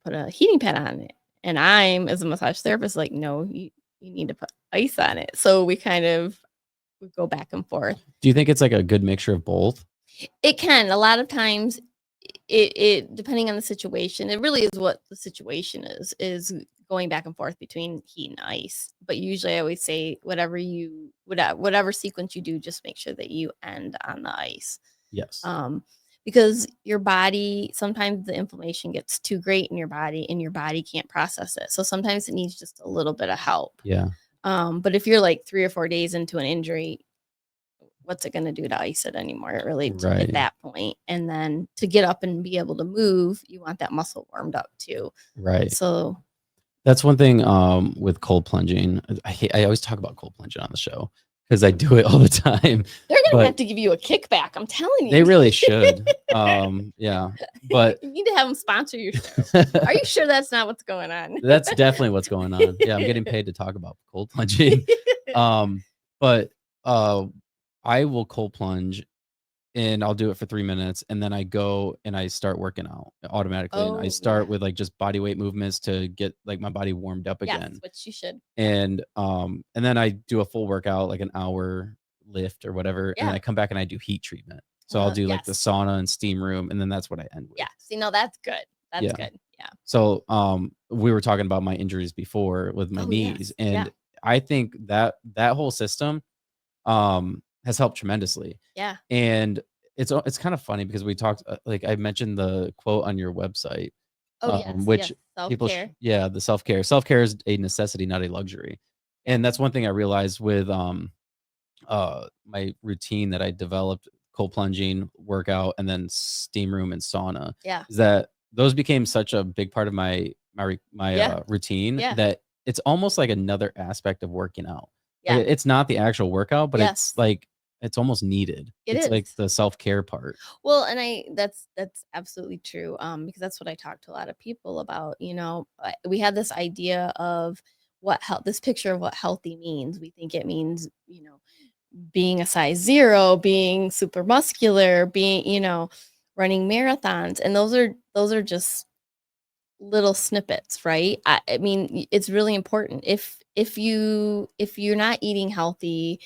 a heating pad on it." And I'm, as a massage therapist, like, "No, you need to put ice on it." So we go back and forth. Do you think it's like a good mixture of both? It can. A lot of times, it depending on the situation, it really is what the situation is going back and forth between heat and ice. But usually I always say whatever sequence you do, just make sure that you end on the ice. Yes. Because your body, sometimes the inflammation gets too great in your body and your body can't process it. So sometimes it needs just a little bit of help. Yeah. But if you're like 3 or 4 days into an injury, what's it going to do to ice it anymore? It really at that point. And then to get up and be able to move, you want that muscle warmed up too. Right. So That's one thing with cold plunging. I always talk about cold plunging on the show because I do it all the time. They're gonna have But to give you a kickback. I'm telling they you. really should. Yeah. But You need to have them sponsor your show. Are you sure that's not what's going on? that's definitely what's going on. Yeah, I'm getting paid to talk about cold plunging. But I will cold plunge and I'll do it for 3 minutes, and then I go and I start working out automatically, and I Oh, start yeah. with, like, just body weight movements to get, like, my body warmed up Yes, again, which you should. and then I do a full workout, like an hour lift or whatever, and then Yeah. I come back and I do heat treatment. So I'll do, like, the Yes. sauna and steam room, and then that's what I end with. Yeah. See, no, that's good. That's Yeah. good. Yeah. So, we were talking about my injuries before with my Oh, knees, yes. Yeah. and I think that whole system, has helped tremendously. Yeah. And it's kind of funny because we talked, like I mentioned the quote on your website, Oh, yes. Yes. which people, Self-care. yeah, the self-care. Self-care is a necessity, not a luxury. Yeah. And that's one thing I realized with my routine that I developed, cold plunging, workout, and then steam room and sauna, Yeah. is that those became such a big part of my Yeah. routine Yeah. that it's almost like another aspect of working out. Yeah. It's not the actual workout, but Yes. it's like it's almost needed. It It's like is. the self-care part. Well, and that's absolutely true. Because that's what I talk to a lot of people about. We had this idea of what health, this picture of what healthy means. We think it means, being a size 0, being super muscular, being, running marathons. And those are just little snippets, right? I mean, it's really important. If you're not eating healthy,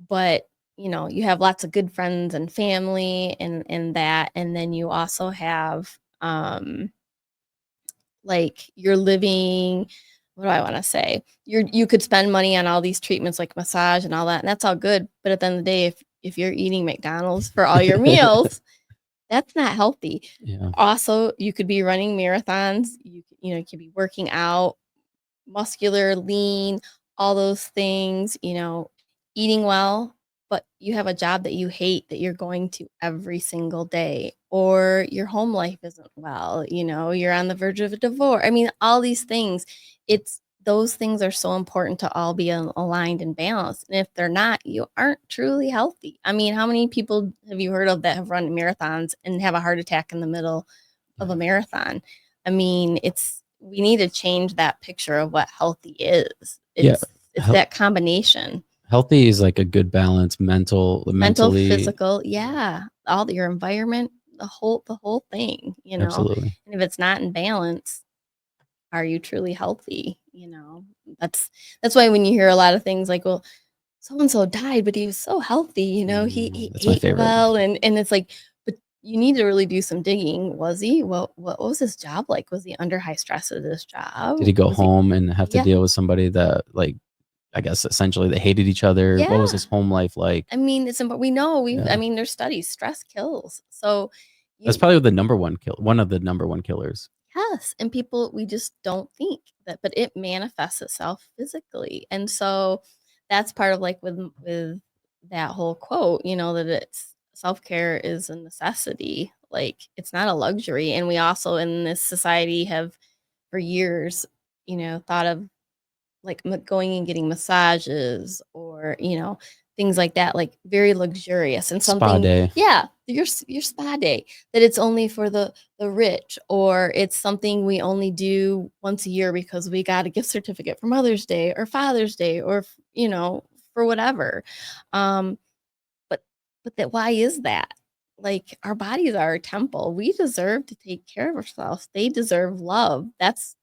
but you have lots of good friends and family and that, and then you also have like you're living, what do I want to say? You could spend money on all these treatments like massage and all that, and that's all good. But at the end of the day, if you're eating McDonald's for all your meals, that's not healthy. Yeah. Also, you could be running marathons, you could be working out, muscular, lean, all those things, eating well, but you have a job that you hate that you're going to every single day, or your home life isn't well, you're on the verge of a divorce. I mean, all these things, those things are so important to all be aligned and balanced. And if they're not, you aren't truly healthy. I mean, how many people have you heard of that have run marathons and have a heart attack in the middle of a marathon? I mean, we need to change that picture of what healthy is. Yeah. It's that combination. Healthy is like a good balance, Mental, mentally. physical, yeah. All your environment, the whole thing, Absolutely. And if it's not in balance, are you truly healthy? That's why when you hear a lot of things like, well, so and so died, but he was so healthy, he That's my ate favorite. well, and it's like, but you need to really do some digging. Was he? Well, what was his job like? Was he under high stress at his job? Did he go Was home and have to Yeah, deal with somebody that, like, I guess essentially they hated each other? What was yeah. his home life like? I mean, we know I Yeah. mean, there's studies. Stress kills. So That's you probably one of the number one killers. Yes, and people, we just don't think that, but it manifests itself physically. And so that's part of like with that whole quote, that it's self-care is a necessity. Like it's not a luxury. And we also in this society have for years, thought of like going and getting massages or things like that, like very luxurious and Spa something. day. Yeah, your spa day, that it's only for the rich, or it's something we only do once a year because we got a gift certificate for Mother's Day or Father's Day, or for whatever. um but that, why is that? Like our bodies are a temple. We deserve to take care of ourselves. They deserve love. That's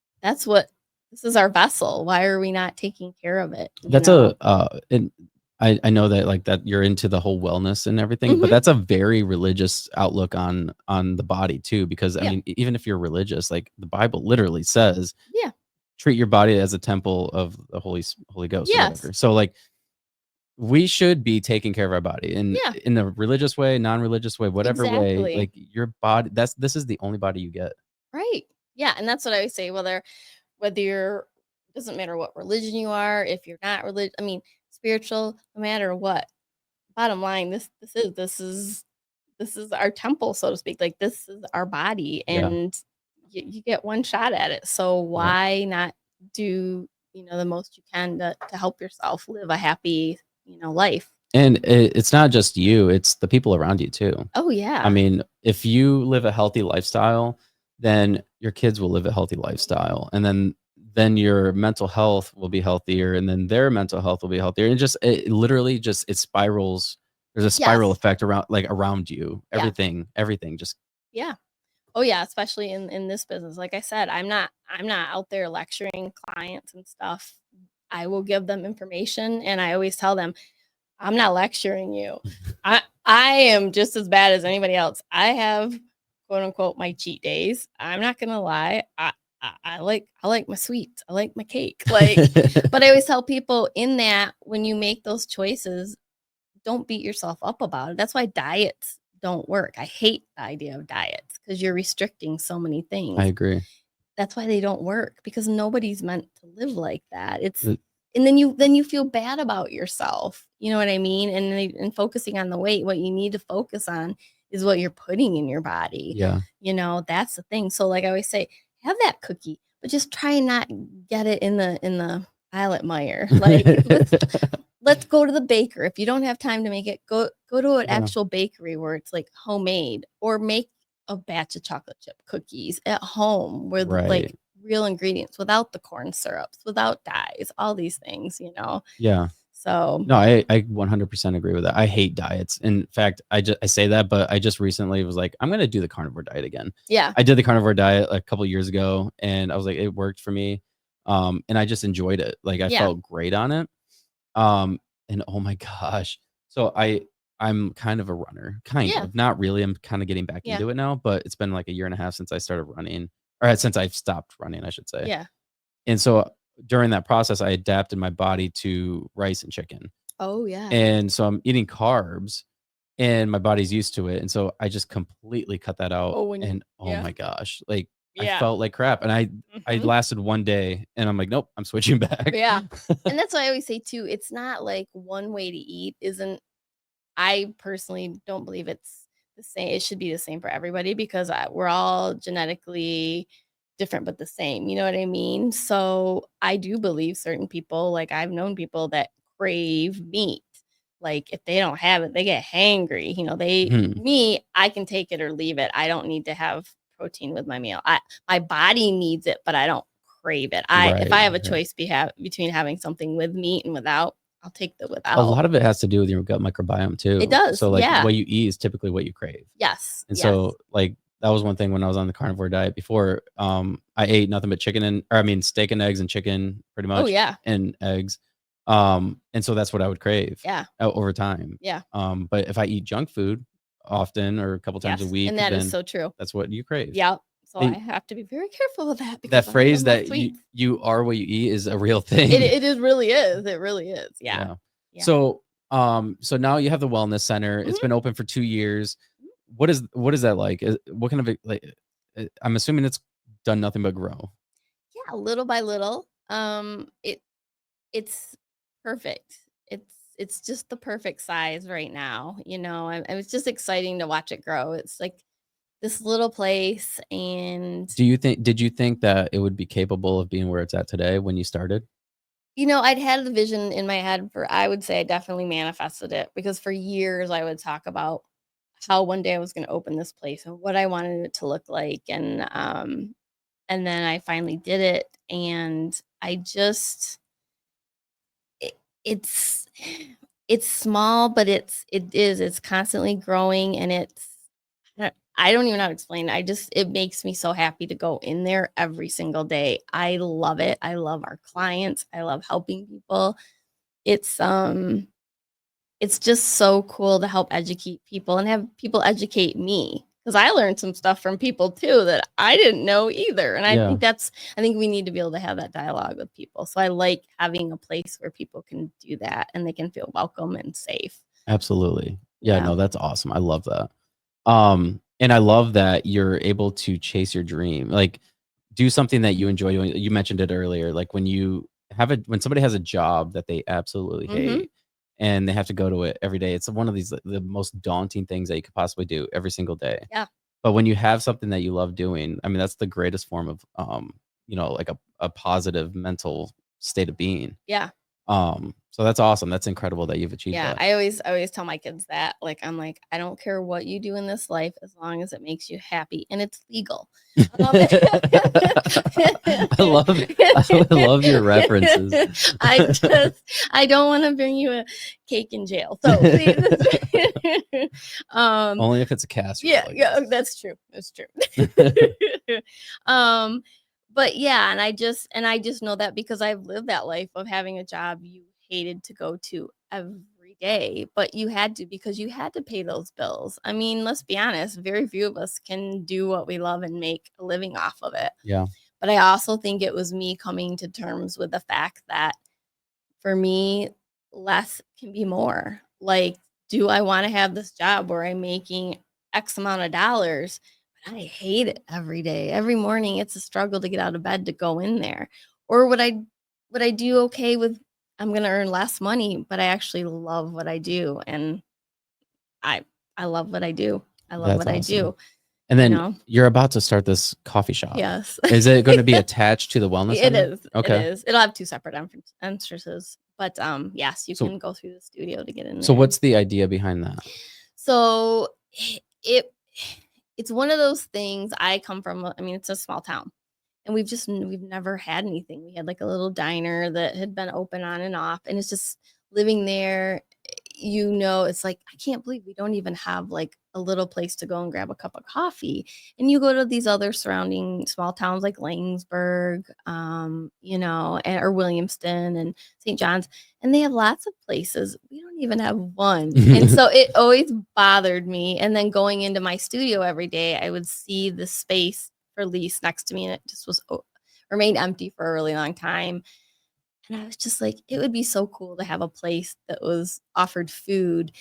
what this is, our vessel. Why are we not taking care of it? That's and I know that, like, that you're into the whole wellness and everything, but Mhm. that's a very religious outlook on the body too, because I Yeah. mean, even if you're religious, like the Bible literally says, Yeah. treat your body as a temple of the Holy Ghost or Yes. whatever. So like we should be taking care of our body Yeah. in a religious way, non-religious way, whatever way, Exactly. like your body, this is the only body you get. Right. Yeah, and that's what I always say, whether you're, doesn't matter what religion you are, if you're not religious, I mean, spiritual, no matter what. Bottom line, this is our temple, so to speak. Like this is our body, Yeah. and you get one shot at it. So Yeah. why not do, the most you can to help yourself live a happy, life. And it's not just you, it's the people around you too. Oh yeah. I mean, if you live a healthy lifestyle, then your kids will live a healthy lifestyle. And then your mental health will be healthier, and then their mental health will be healthier. And it literally just, it spirals. There's a spiral Yes. effect around you. Yeah. Everything just. Yeah. Oh yeah, especially in this business. Like I said, I'm not out there lecturing clients and stuff. I will give them information, and I always tell them, I'm not lecturing you. I am just as bad as anybody else. I have, quote unquote, my cheat days. I'm not gonna lie. I like my sweets. I like my cake. Like, but I always tell people in that when you make those choices, don't beat yourself up about it. That's why diets don't work. I hate the idea of diets because you're restricting so many things. I agree. That's why they don't work, because nobody's meant to live like that. It's It- and then you feel bad about yourself. You know what I mean? And focusing on the weight, what you need to focus on is what you're putting in your body. Yeah. That's the thing. So like I always say, have that cookie, but just try and not get it in the Islet Meyer. Like let's go to the baker. If you don't have time to make it, go to an actual bakery where it's like homemade, or make a batch of chocolate chip cookies at home where like real ingredients, without the corn syrups, without dyes, all these things, Yeah. So No, I 100% agree with that. I hate diets. In fact, I say that, but I just recently was like, I'm going to do the carnivore diet again. yeah. I did the carnivore diet a couple years ago, and I was like, it worked for me. And I just enjoyed it. Like, I felt great on it. And oh my gosh. So I'm kind of a runner, kind of, not really. I'm kind of getting back into it now, but it's been like a year and a half since I started running, or since I've stopped running, I should say. Yeah. And so during that process, I adapted my body to rice and chicken. Oh yeah. And so I'm eating carbs, and my body's used to it. And so I just completely cut that out. Oh my gosh, like I felt like crap. And I lasted one day, and I'm like, nope, I'm switching back. Yeah. And that's why I always say too, it's not like one way to eat isn't, I personally don't believe it's the same. It should be the same for everybody, because we're all genetically different but the same. You know what I mean? So I do believe certain people, like I've known people that crave meat. Like if they don't have it, they get hangry. Me, I can take it or leave it. I don't need to have protein with my meal. My body needs it, but I don't crave it. If I have a choice between having something with meat and without, I'll take the without. A lot of it has to do with your gut microbiome too. It does. So like what you eat is typically what you crave. Yes. And so like that was one thing when I was on the carnivore diet before. I ate nothing but steak and eggs and chicken pretty much. Oh yeah. And eggs. And so that's what I would crave. Yeah. Over time. Yeah. But if I eat junk food often or a couple times a week, and that is so true. That's what you crave. Yeah. So I have to be very careful with that. That phrase that you are what you eat is a real thing. It really is. It really is. Yeah. So now you have the wellness center. It's been open for 2 years. What is that like? What kind of like? I'm assuming it's done nothing but grow. Yeah, little by little. It's perfect. It's just the perfect size right now. And it's just exciting to watch it grow. It's like this little place. And did you think that it would be capable of being where it's at today when you started? I'd had the vision in my head I would say I definitely manifested it, because for years I would talk about how one day I was going to open this place and what I wanted it to look like. And then I finally did it, and I just, it's small, but it's constantly growing, and I don't even know how to explain it. It makes me so happy to go in there every single day. I love it. I love our clients. I love helping people. It's just so cool to help educate people and have people educate me, because I learned some stuff from people too that I didn't know either. And I think we need to be able to have that dialogue with people. So I like having a place where people can do that and they can feel welcome and safe. Absolutely. Yeah. No, that's awesome. I love that. And I love that you're able to chase your dream, like do something that you enjoy doing. You mentioned it earlier, like when somebody has a job that they absolutely hate and they have to go to it every day. It's one of the most daunting things that you could possibly do every single day. Yeah. But when you have something that you love doing, I mean, that's the greatest form of, like a positive mental state of being. Yeah. So that's awesome. That's incredible that you've achieved Yeah. that. I always tell my kids that, like, I'm like, I don't care what you do in this life as long as it makes you happy and it's legal. I love your references. I don't want to bring you a cake in jail. So please. Only if it's a cast. Yeah, that's true. That's true. But yeah, and I just know that because I've lived that life of having a job you hated to go to every day, but you had to because you had to pay those bills. I mean, let's be honest, very few of us can do what we love and make a living off of it. Yeah. But I also think it was me coming to terms with the fact that for me, less can be more. Like, do I want to have this job where I'm making X amount of dollars? But I hate it every day. Every morning it's a struggle to get out of bed to go in there. Or would I do okay with I'm gonna earn less money, but I actually love what I do. And I love what I do. I love That's what I awesome. do. And then you're about to start this coffee shop. Yes. Is it going to be attached to the wellness It center? is. Okay. It is. It'll have 2 separate entrances. But yes, you can go through the studio to get in there. So what's the idea behind that? So it's one of those things. I come from, I mean, it's a small town. And we've never had anything. We had like a little diner that had been open on and off. And it's just living there, it's like, I can't believe we don't even have like a little place to go and grab a cup of coffee. And you go to these other surrounding small towns like Langsburg, or Williamston and St. John's, and they have lots of places. We don't even have one. And so it always bothered me. And then going into my studio every day, I would see the space for lease next to me, and it just remained empty for a really long time. And I was just like, it would be so cool to have a place that was offered food,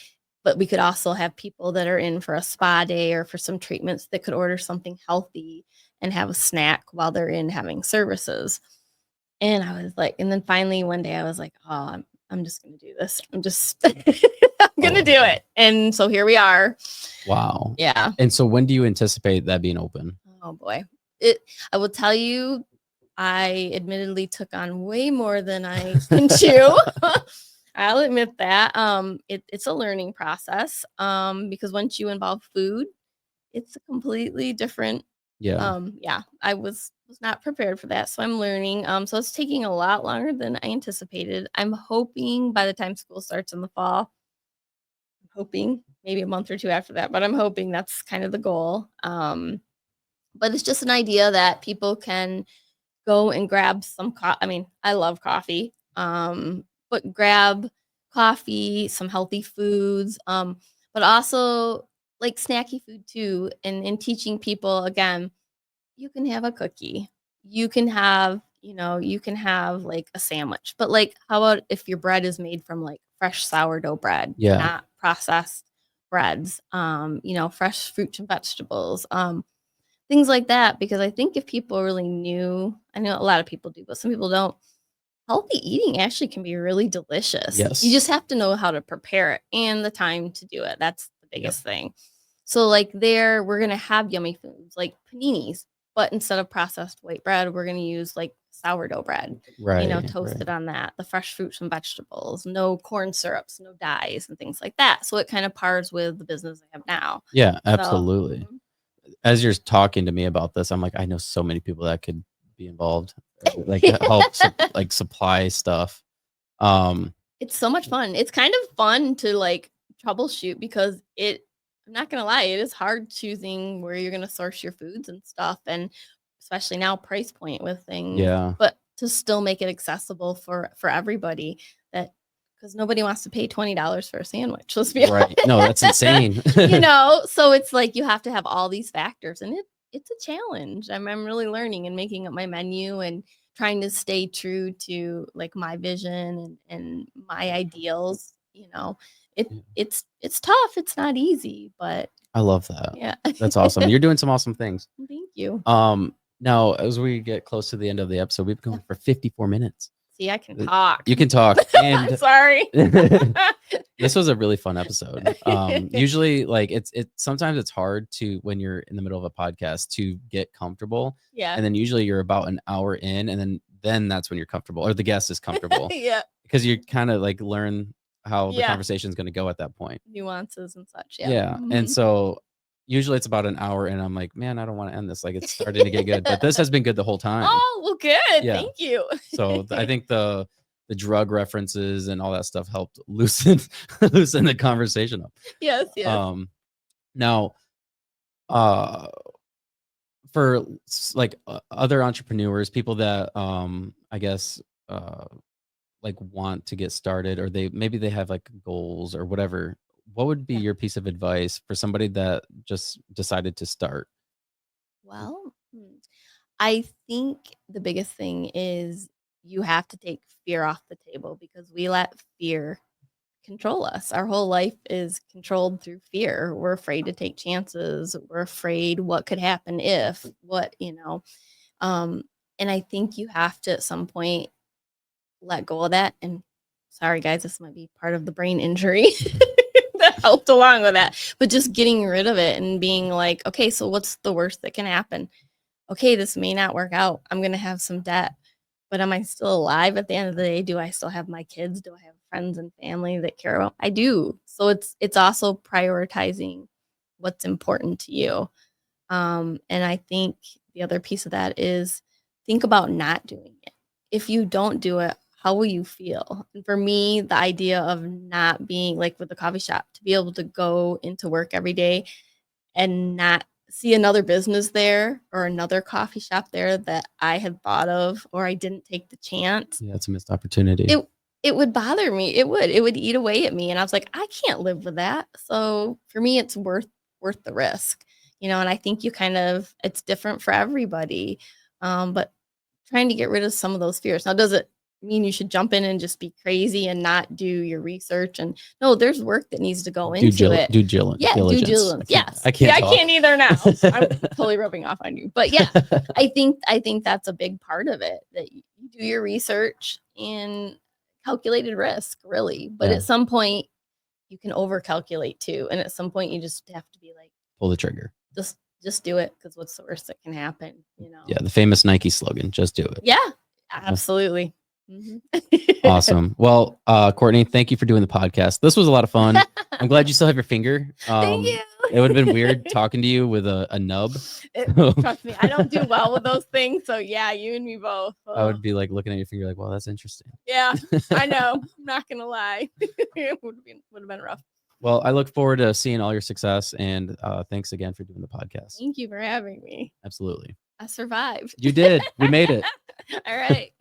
but we could also have people that are in for a spa day or for some treatments that could order something healthy and have a snack while they're in having services. And I was like, and then finally one day I was like, oh, I'm just going to do this. I'm going to do it. And so here we are. Wow. Yeah. And so when do you anticipate that being open? Oh boy. I will tell you, I admittedly took on way more than I can chew. I'll admit that. It's a learning process. Because once you involve food, it's a completely different. Yeah. I was not prepared for that. So I'm learning. So it's taking a lot longer than I anticipated. I'm hoping by the time school starts in the fall, I'm hoping maybe a month or 2 after that, but I'm hoping that's kind of the goal. But it's just an idea that people can go and grab some coffee. I mean, I love coffee, but grab coffee, some healthy foods, but also like snacky food too. And teaching people, again, you can have a cookie. You can have like a sandwich, but like, how about if your bread is made from like fresh sourdough bread, not processed breads, fresh fruits and vegetables, things like that. Because I think if people really knew, I know a lot of people do, but some people don't, healthy eating actually can be really delicious. Yes. You just have to know how to prepare it and the time to do it. That's the biggest thing. So like we're going to have yummy foods like paninis, but instead of processed white bread, we're going to use like sourdough bread, toasted on that, the fresh fruits and vegetables, no corn syrups, no dyes and things like that. So it kind of pars with the business I have now. Yeah, absolutely. As you're talking to me about this, I'm like, I know so many people that could be involved, like help like supply stuff. It's so much fun. It's kind of fun to like troubleshoot because I'm not gonna lie, it is hard choosing where you're gonna source your foods and stuff, and especially now price point with things. Yeah. But to still make it accessible for everybody, that because nobody wants to pay $20 for a sandwich. Let's be right. No, that's insane. So it's like you have to have all these factors, and it's a challenge. I'm really learning and making up my menu and trying to stay true to like my vision and my ideals. It's tough. It's not easy, but I love that. Yeah. That's awesome. You're doing some awesome things. Thank you. Now as we get close to the end of the episode, we've been going for 54 minutes. See, I can talk. You can talk. And sorry. This was a really fun episode. Usually like sometimes it's hard to, when you're in the middle of a podcast, to get comfortable. Yeah. And then usually you're about an hour in, and then that's when you're comfortable, or the guest is comfortable. Yeah. Because you kind of like learn how the Yeah. conversation is going to go at that point. Nuances and such. Yeah. Mhm. And so usually it's about an hour, and I'm like, man, I don't want to end this. Like, it's starting to get good, but this has been good the whole time. Oh, well, good. Yeah. Thank you. So I think the drug references and all that stuff helped loosen the conversation up. Yes. Yes. Now, for like other entrepreneurs, people that I guess like want to get started, or maybe they have like goals or whatever, what would be Yeah. your piece of advice for somebody that just decided to start? Well, I think the biggest thing is you have to take fear off the table, because we let fear control us. Our whole life is controlled through fear. We're afraid to take chances. We're afraid what could happen if, and I think you have to at some point let go of that. And sorry guys, this might be part of the brain injury that helped along with that, but just getting rid of it and being like, okay, so what's the worst that can happen? Okay, this may not work out. I'm going to have some debt, but am I still alive at the end of the day? Do I still have my kids? Do I have friends and family that care about? I do. So it's also prioritizing what's important to you. And I think the other piece of that is think about not doing it. If you don't do it, how will you feel? And for me, the idea of not being like with the coffee shop, to be able to go into work every day and not see another business there or another coffee shop there that I had thought of, or I didn't take the chance. Yeah, it's a missed opportunity. It would bother me. It would eat away at me. And I was like, I can't live with that. So for me, it's worth the risk, and I think it's different for everybody. But trying to get rid of some of those fears. Now, does it mean you should jump in and just be crazy and not do your research? And no, there's work that needs to go into it. Due diligence. Yeah, due diligence. Yes. I can't either now. I'm totally rubbing off on you. But yeah, I think that's a big part of it, that you do your research and calculated risk, really. But at some point you can overcalculate too. And at some point you just have to be like, pull the trigger. Just do it, because what's the worst that can happen? Yeah, the famous Nike slogan, just do it. Yeah, absolutely. Mm-hmm. Awesome. Well, Courtney, thank you for doing the podcast. This was a lot of fun. I'm glad you still have your finger. Thank you. It would have been weird talking to you with a nub. Trust me, I don't do well with those things. So yeah, you and me both. I would be like looking at your finger like, well, that's interesting. Yeah, I know. I'm not going to lie. It would have been rough. Well, I look forward to seeing all your success, and thanks again for doing the podcast. Thank you for having me. Absolutely. I survived. You did. We made it. All right.